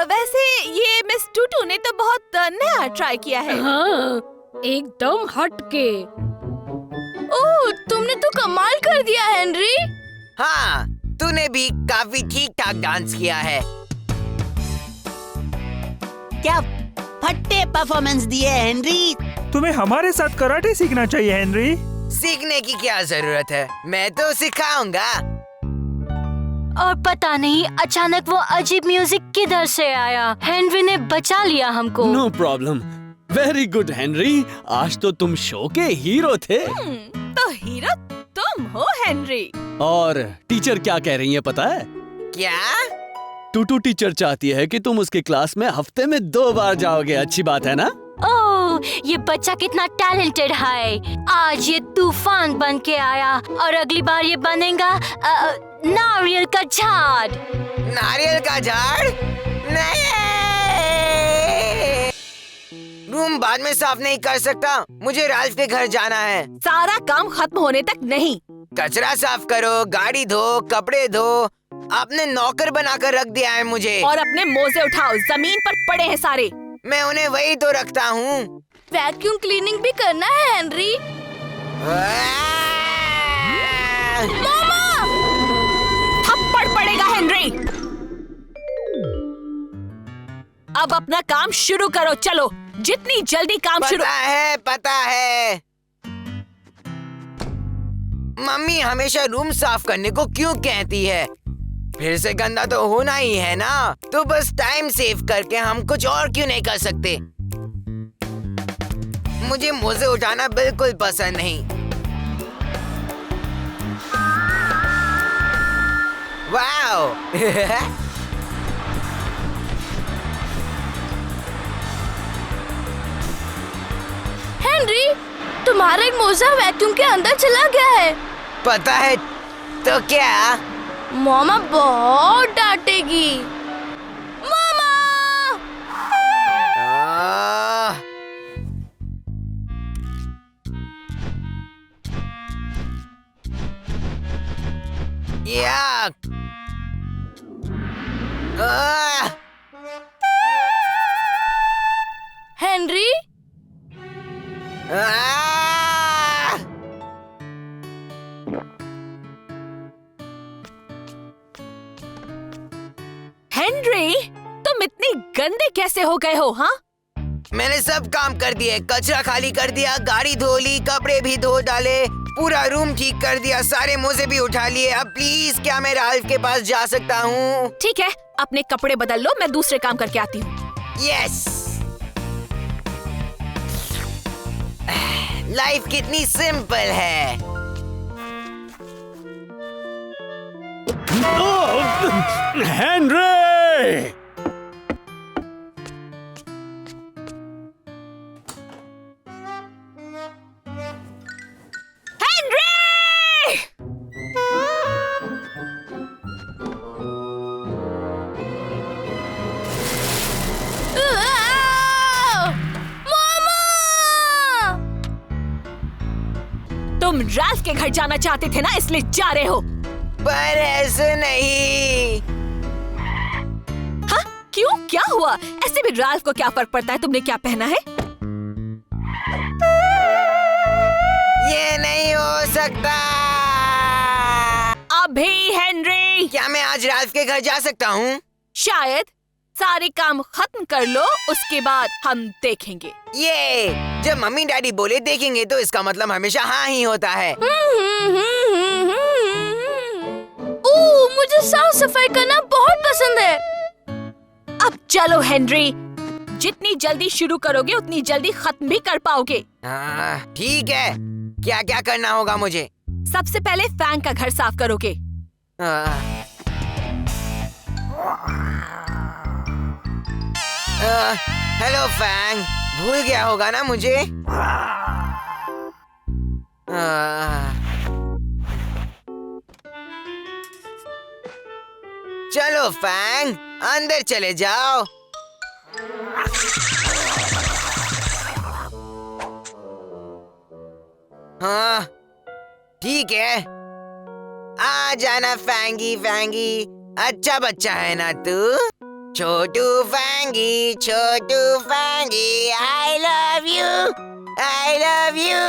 वैसे ये मिस टूटू ने तो बहुत नया ट्राई किया है। हाँ, एकदम हटके। ओह, तुमने तो कमाल कर दिया हेनरी। हाँ, तूने भी काफी ठीक ठाक डांस किया है। क्या फट्टे परफॉर्मेंस दिए हेनरी। तुम्हें हमारे साथ कराटे सीखना चाहिए हेनरी। सीखने की क्या जरूरत है, मैं तो सिखाऊंगा। और पता नहीं अचानक वो अजीब म्यूजिक किधर से आया। हेनरी ने बचा लिया हमको। No problem, very good Henry, आज तो तुम शो के हीरो थे। तो हीरो तुम हो हेनरी। और टीचर क्या कह रही है पता है? क्या? टूटू टीचर चाहती है कि तुम उसकी क्लास में हफ्ते में 2 बार जाओगे। अच्छी बात है ना? ओह, ये बच्चा कितना टैलेंटेड है। आज ये तूफान बन के आया और अगली बार ये बनेगा नारियल का झाड़। नारियल का झाड़? नहीं, रूम बाद में साफ नहीं कर सकता। मुझे राल्फ के घर जाना है। सारा काम खत्म होने तक नहीं। कचरा साफ करो, गाड़ी धो, कपड़े धो। आपने नौकर बनाकर रख दिया है मुझे। और अपने मोजे उठाओ, जमीन पर पड़े हैं सारे। मैं उन्हें वही तो रखता हूँ। वैक्यूम क्लीनिंग भी करना है हेनरी। मामा! थप्पड़ पड़ेगा हेनरी। अब अपना काम शुरू करो, चलो जितनी जल्दी काम शुरू। पता है। मम्मी हमेशा रूम साफ करने को क्यों कहती है? फिर से गंदा तो होना ही है ना, तो बस टाइम सेव करके हम कुछ और क्यों नहीं कर सकते। मुझे मोजे उठाना बिल्कुल पसंद नहीं। वाओ हेनरी, तुम्हारा एक मोजा वैक्यूम के अंदर चला गया है। पता है तो क्या? मामा बहुत डांटेगी। मामा! आह! याक! आह! हेनरी, आह! हेनरी, तुम इतने गंदे कैसे हो गए हो? हाँ, मैंने सब काम कर दिए, कचरा खाली कर दिया, गाड़ी धो ली, कपड़े भी धो डाले, पूरा रूम ठीक कर दिया, सारे मोजे भी उठा लिए। अब प्लीज क्या मैं राल्फ के पास जा सकता हूँ? ठीक है, अपने कपड़े बदल लो, मैं दूसरे काम करके आती हूँ। यस! लाइफ कितनी सिंपल है। हेनरी! तुम राल्फ के घर जाना चाहते थे ना, इसलिए जा रहे हो। पर ऐसे नहीं। हाँ, क्यों? क्या हुआ? ऐसे भी राल्फ को क्या फर्क पड़ता है तुमने क्या पहना है? ये नहीं हो सकता। अभी हेनरी, क्या मैं आज राल्फ के घर जा सकता हूँ? शायद। सारे काम खत्म कर लो, उसके बाद हम देखेंगे। ये जब मम्मी डैडी बोले देखेंगे तो इसका मतलब हमेशा हाँ ही होता है। ओह, मुझे साफ सफाई करना बहुत पसंद है। अब चलो हेनरी, जितनी जल्दी शुरू करोगे उतनी जल्दी खत्म भी कर पाओगे। ठीक है, क्या क्या करना होगा मुझे? सबसे पहले फैंग का घर साफ करोगे। हेलो फैंग, भूल गया होगा ना मुझे? चलो फैंग, अंदर चले जाओ। हाँ, ठीक है। आ जाना फैंगी फैंगी, अच्छा बच्चा है ना तू? छोटू फैंगी, छोटू फैंगी, I love you, I love you.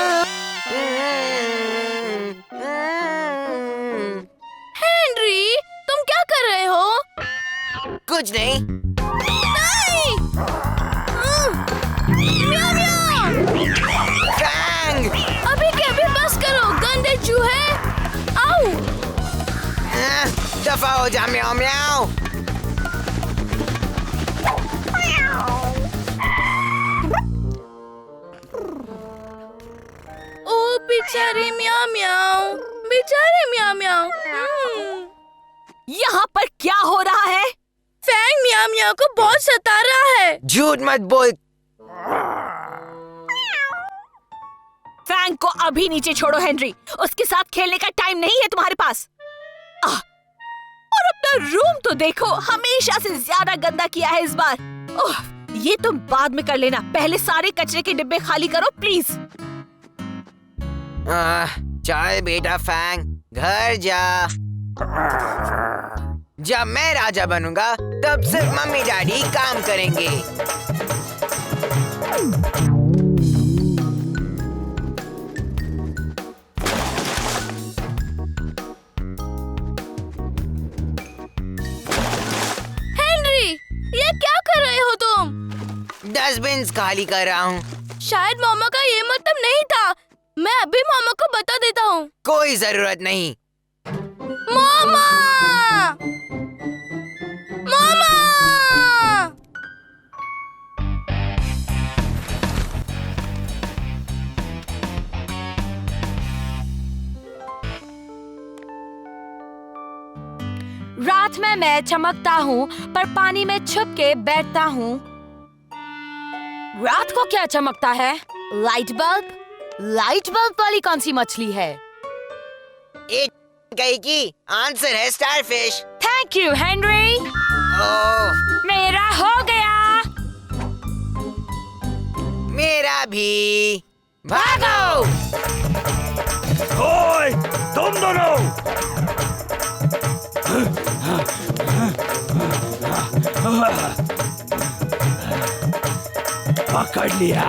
Henry, तुम क्या कर रहे हो? कुछ नहीं। नहीं! म्याऊ म्याऊ! फैंग! अभी के अभी बस करो, गंदे चूहे! आओ! दफा हो जा म्याऊ म्याऊ। ओ बेचारे म्याऊ म्याऊ, बेचारे म्याऊ म्याऊ। यहाँ पर क्या हो रहा है? फैंग म्याऊ म्याऊ को बहुत सता रहा है। झूठ मत बोल। फैंग को अभी नीचे छोड़ो हेनरी, उसके साथ खेलने का टाइम नहीं है तुम्हारे पास। और अपना रूम तो देखो, हमेशा से ज्यादा गंदा किया है इस बार। ओह, ये तुम बाद में कर लेना, पहले सारे कचरे के डिब्बे खाली करो प्लीज। चल बेटा फैंग, घर जा। जब मैं राजा बनूंगा तब सिर्फ मम्मी डैडी काम करेंगे। हेनरी, ये क्या कर रहे हो तुम? डस्टबिन खाली कर रहा हूँ। शायद मामा का ये मतलब नहीं था। मैं अभी मामा को बता देता हूँ। कोई जरूरत नहीं। मामा! रात में मैं चमकता हूँ पर पानी में छुप के बैठता हूँ। रात को क्या चमकता है? Light bulb. लाइट बल्ब वाली कौन सी मछली है? कहीं की आंसर है starfish. Thank you Henry. Oh, मेरा हो गया। मेरा भी। भागो! ओए, तुम दोनों! पकड़ लिया।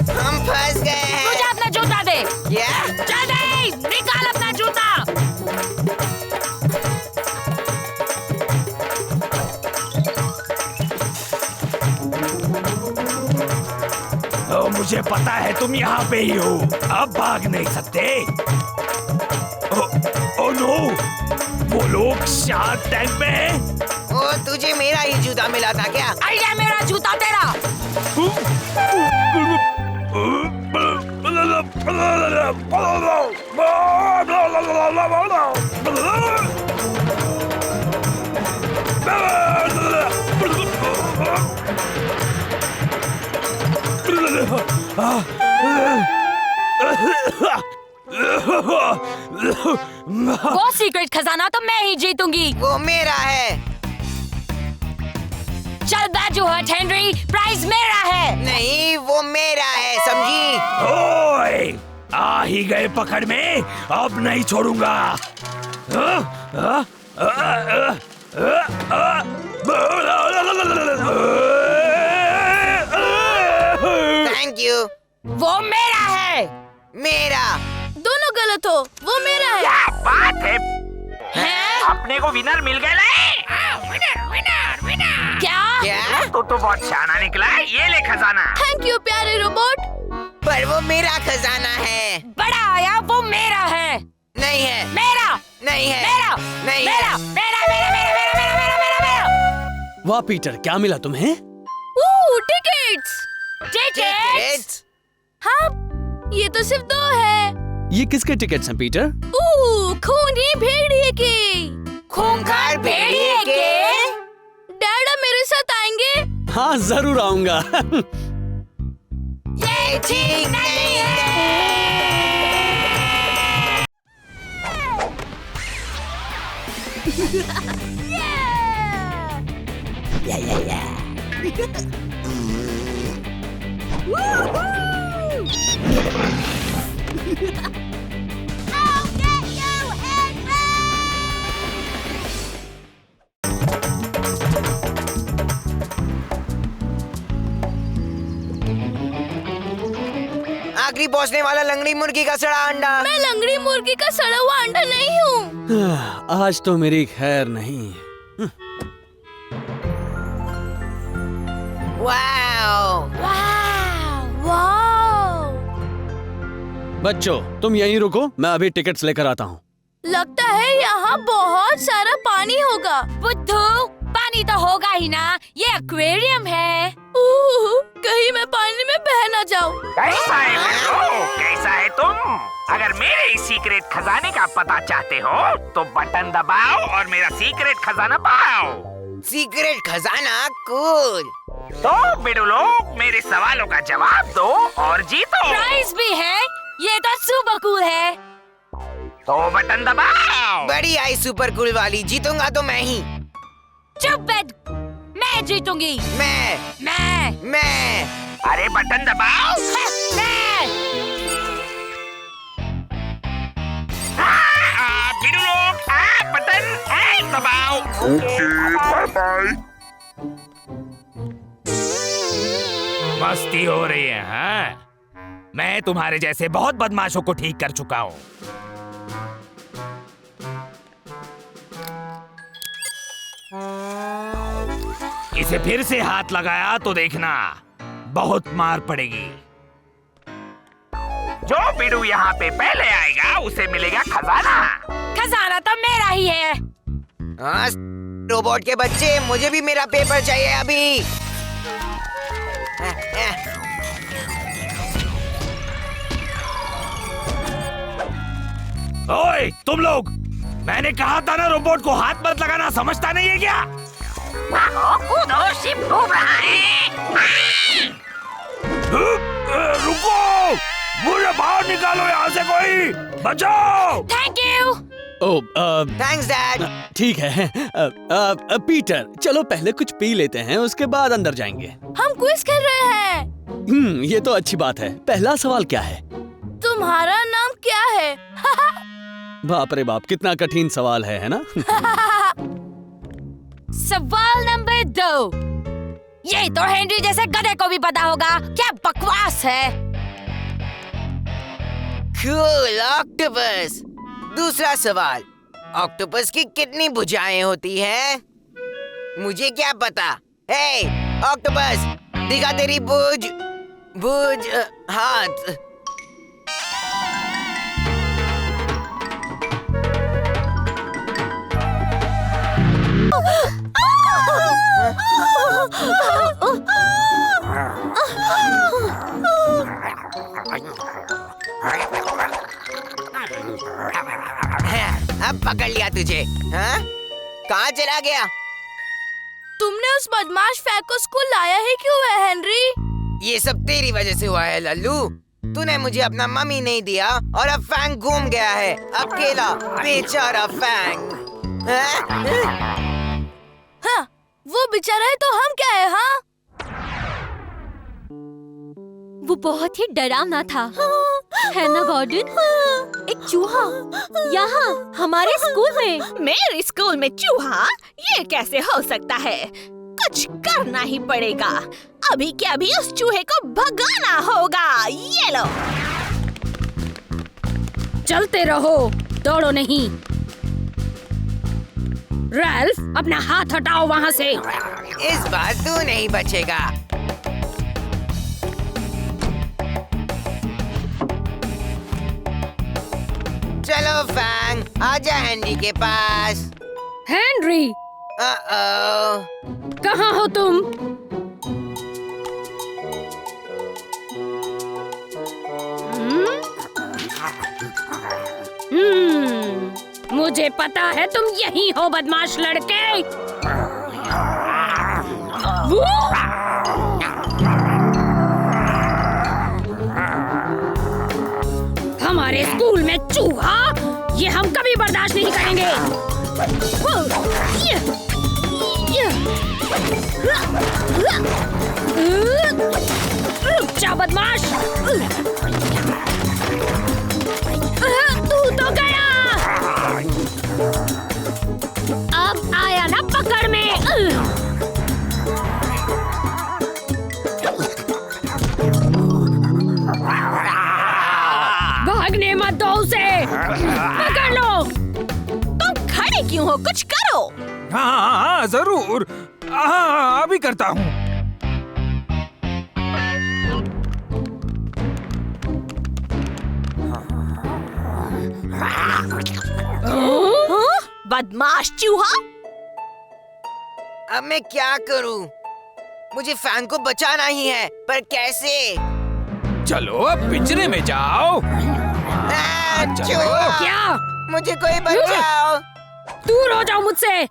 हम फंस गए हैं। मुझे अपना जूता दे। क्या? जल्दी निकाल अपना जूता। मुझे पता है तुम यहाँ पे ही हो। अब भाग नहीं सकते। ओ नो, वो लोग शार्क टैंक में हैं। ओ, तुझे मेरा ही जूता मिला था क्या? अरे मेरा जूता तेरा। वो सीक्रेट खजाना तो मैं ही जीतूंगी। वो मेरा है। चल बाजू हट हेनरी, प्राइज मेरा है। नहीं, वो मेरा है, समझी? ओए, आ ही गए पकड़ में। अब नहीं छोड़ूंगा। Thank you. वो मेरा है। मेरा। दोनों गलत हो, वो मेरा है। क्या बात है? हैं? अपने को विनर मिल गया। क्या? तो बहुत शाना निकला। ये ले खजाना। थैंक यू प्यारे रोबोट। पर वो मेरा खजाना है। बड़ा आया, वो मेरा है। नहीं है। मेरा। नहीं है। मेरा। नहीं मेरा। है। मेरा मेरा मेरा मेरा मेरा मेरा मेरा मेरा। वाह पीटर, क्या मिला तुम्हें? टिकट्स। टिकट्स? हाँ, ये तो सिर्फ 2 है। ये किसके टिकट्स हैं पीटर? खूनी भेड़िए के। खूंखार भेड़िए के? डैडा मेरे साथ आएंगे? हाँ जरूर आऊंगा। ये ठीक नहीं है। आखिरी पहुंचने वाला लंगड़ी मुर्गी का सड़ा अंडा। मैं लंगड़ी मुर्गी का सड़ा हुआ अंडा नहीं हूँ। आज तो मेरी खैर नहीं। वाओ! वाओ! बच्चों तुम यहीं रुको, मैं अभी टिकट्स लेकर आता हूँ। लगता है यहाँ बहुत सारा पानी होगा। बुद्धू, पानी तो होगा ही ना, ये एक्वेरियम है। कहीं मैं पानी में बह ना जाऊँ। कैसा है बच्चों? कैसा है तुम? अगर मेरे इस सीक्रेट खजाने का पता चाहते हो तो बटन दबाओ और मेरा सीक्रेट खजाना पाओ। सीक्रेट खजाना? कूल। तो बिडू लोग मेरे सवालों का जवाब दो और जीतो। प्राइज भी है, ये तो सुपर कूल है। तो बटन दबाओ। बड़ी आई सुपर कूल वाली। जीतूंगा तो मैं ही। चुप बैठ, मैं जीतूंगी। मैं। अरे बटन दबाओ। बिडू लोग बटन दबाओ। Okay, bye bye. मस्ती हो रही है हाँ? मैं तुम्हारे जैसे बहुत बदमाशों को ठीक कर चुका हूँ। इसे फिर से हाथ लगाया तो देखना बहुत मार पड़ेगी। जो बिडू यहाँ पे पहले आएगा उसे मिलेगा खजाना। खजाना तो मेरा ही है। हाँ, रोबोट के बच्चे, मुझे भी मेरा पेपर चाहिए अभी। ओए तुम लोग, मैंने कहा था ना रोबोट को हाथ मत लगाना, समझता नहीं है क्या? कूदो, शिप डूब रहा है। रुको, मुझे बाहर निकालो यहाँ से, कोई बचाओ। Thank you. Thanks dad. ठीक है। पीटर, चलो पहले कुछ पी लेते हैं, उसके बाद अंदर जाएंगे। हम क्विज कर रहे हैं। ये तो अच्छी बात है। पहला सवाल क्या है? तुम्हारा नाम क्या है? बाप रे बाप, कितना कठिन सवाल है ना? सवाल नंबर 2। ये तो हेनरी जैसे गधे को भी पता होगा। क्या बकवास है। Cool octopus. दूसरा सवाल, ऑक्टोपस की कितनी भुजाएं होती हैं? मुझे क्या पता। हे ऑक्टोपस, दिखा तेरी भुज हाथ। अब पकड़ लिया तुझे। हाँ? कहाँ चला गया? तुमने उस बदमाश फैंक को स्कूल लाया ही क्यों है हेनरी? ये सब तेरी वजह से हुआ है लल्लू। तूने मुझे अपना मम्मी नहीं दिया और अब फैंक घूम गया है अकेला, बेचारा फैंक। हाँ, वो बेचारा है तो हम क्या है? हाँ, वो बहुत ही डरावना था, है ना गॉर्डन? एक चूहा यहाँ हमारे स्कूल में। मेरे स्कूल में चूहा? ये कैसे हो सकता है? कुछ करना ही पड़ेगा। अभी के अभी उस चूहे को भगाना होगा। ये लो। चलते रहो, दौड़ो नहीं। रैल्फ, अपना हाथ हटाओ वहाँ से। इस बार तू नहीं बचेगा। चलो फैंग, आजा हेनरी के पास। हेनरी, कहाँ हो तुम? मुझे पता है तुम यही हो बदमाश लड़के। हमारे स्कूल में चूहा, ये हम कभी बर्दाश्त नहीं करेंगे। रुक जा बदमाश। तू तो गया। अब आया ना पकड़ में। भागने मत दो उसे, पकड़ लो। तुम खड़े क्यों हो? कुछ करो। हाँ, जरूर। हाँ, अभी करता हूँ। बदमाश चूहा। अब मैं क्या करूं? मुझे फैंग को बचाना ही है, पर कैसे? चलो अब पिंजरे में जाओ। चूहा! क्या? मुझे कोई बचाओ। दूर हो जाओ मुझसे।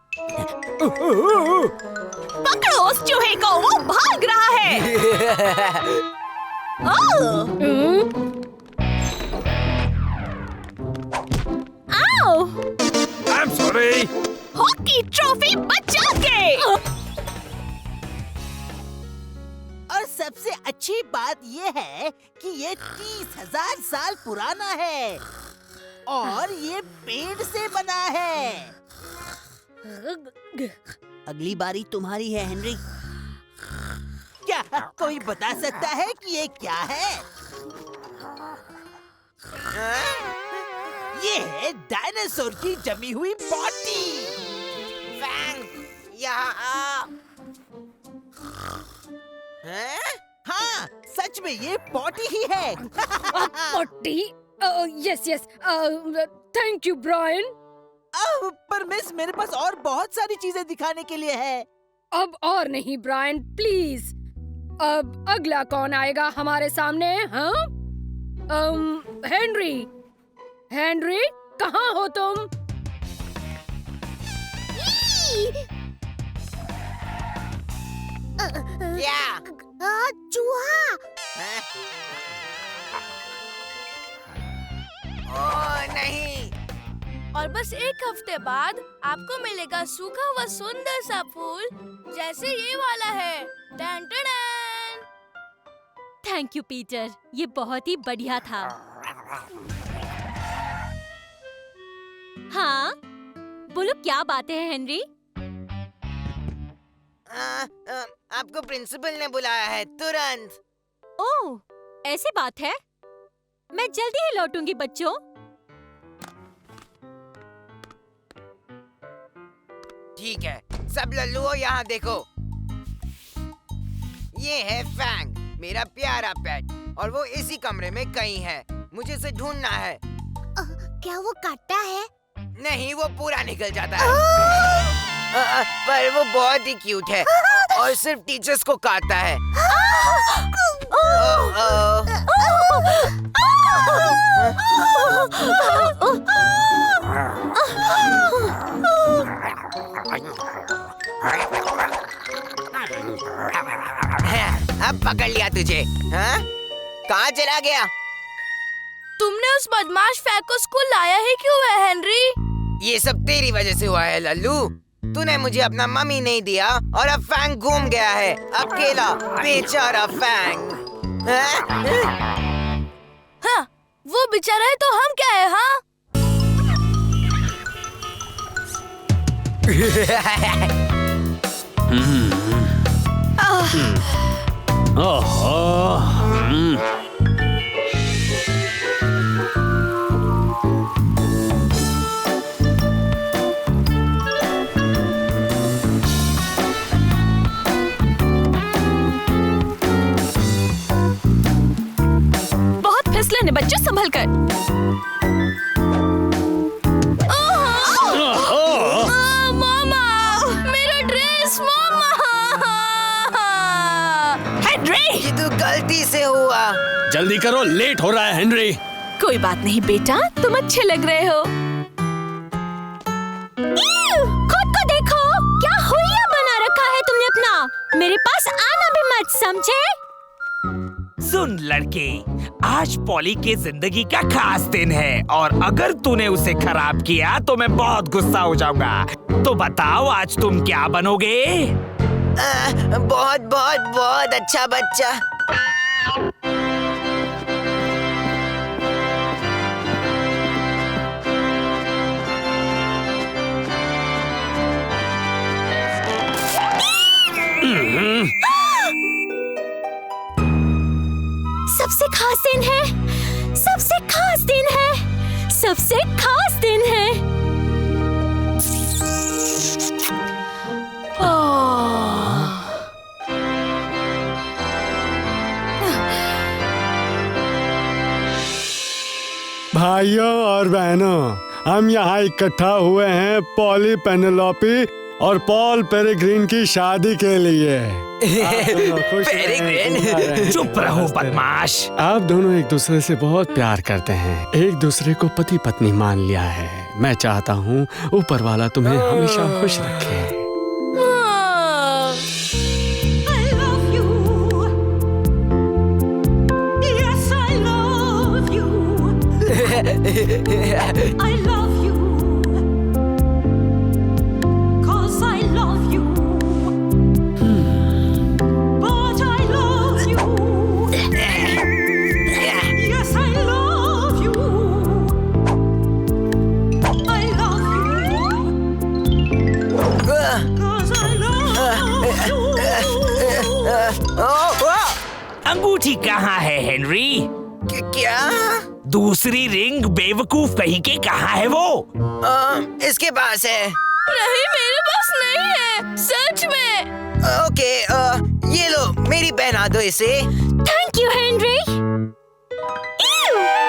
पकड़ो उस चूहे को, वो भाग रहा है। आओ। I'm sorry। हॉकी ट्रॉफी बचा के। और सबसे अच्छी बात ये है कि ये 30,000 साल पुराना है और ये पेड़ से बना है। अगली बारी तुम्हारी है हेनरी। क्या कोई बता सकता है कि ये क्या है? ये है डायनासोर की जमी हुई बॉडी। फैंग, यहाँ आ। हाँ, सच में ये बॉडी ही है। पट्टी? Yes yes, thank you Brian. पर मिस, मेरे पास और बहुत सारी चीजें दिखाने के लिए है। अब और नहीं ब्रायन, प्लीज। अब अगला कौन आएगा हमारे सामने? हाँ, हेनरी। हेनरी, कहाँ हो तुम? क्या? चूहा। ओह नहीं। और बस एक हफ्ते बाद आपको मिलेगा सूखा हुआ सुंदर सा फूल जैसे ये वाला है। टन टन टन। थैंक यू पीटर, ये बहुत ही बढ़िया था। हाँ, बोलो क्या बातें हैं हेनरी? आपको प्रिंसिपल ने बुलाया है तुरंत। ओह, ऐसी बात है? मैं जल्दी ही लौटूंगी बच्चों। ठीक है, सब लल्लुओं यहाँ देखो। ये है फैंग, मेरा प्यारा पेट, और वो इसी कमरे में कहीं है। मुझे इसे ढूंढना है। क्या वो काटता है? नहीं, वो पूरा निकल जाता है। पर वो बहुत ही क्यूट है और सिर्फ टीचर्स को काटता है। अब पकड़ लिया तुझे। हाँ? कहाँ चला गया? तुमने उस बदमाश फैंग को स्कूल लाया ही क्यों है हेनरी? ये सब तेरी वजह से हुआ है लल्लू। तूने मुझे अपना मम्मी नहीं दिया और अब फैंग घूम गया है अकेला, बेचारा फैंग। हाँ, वो बेचारा है तो हम क्या है? हाँ? बहुत फिसलन है बच्चों, संभल कर। मामा, मेरा ड्रेस मामा। हेनरी! ये तो गलती से हुआ। जल्दी करो, लेट हो रहा है हेनरी। कोई बात नहीं बेटा, तुम अच्छे लग रहे हो। खुद को देखो, क्या हुलिया बना रखा है तुमने अपना। मेरे पास आना भी मत, समझे? सुन लड़के, आज पॉली की जिंदगी का खास दिन है और अगर तूने उसे खराब किया तो मैं बहुत गुस्सा हो जाऊंगा। तो बताओ आज तुम क्या बनोगे? बहुत बहुत बहुत अच्छा बच्चा। सबसे खास दिन है, सबसे खास दिन है, सबसे खास दिन है। भाइयों और बहनों, हम यहाँ इकट्ठा हुए हैं पॉली पेनेलोपी और पॉल पेरेग्रीन की शादी के लिए। पेरेग्रीन, चुप रहो बदमाश। आप दोनों एक दूसरे से बहुत प्यार करते हैं, एक दूसरे को पति पत्नी मान लिया है। मैं चाहता हूँ ऊपर वाला तुम्हें हमेशा खुश रखे। I love you, 'cause I love you, but I love you, yes I love you, I love you, 'cause I love you। अंगूठी कहाँ है हेनरी? क्या? दूसरी रिंग बेवकूफ कहीं के कहाँ है वो? इसके पास है। नहीं, मेरे पास नहीं है, सच में। ओके, ये लो, मेरी पहना दो इसे। Thank you Henry.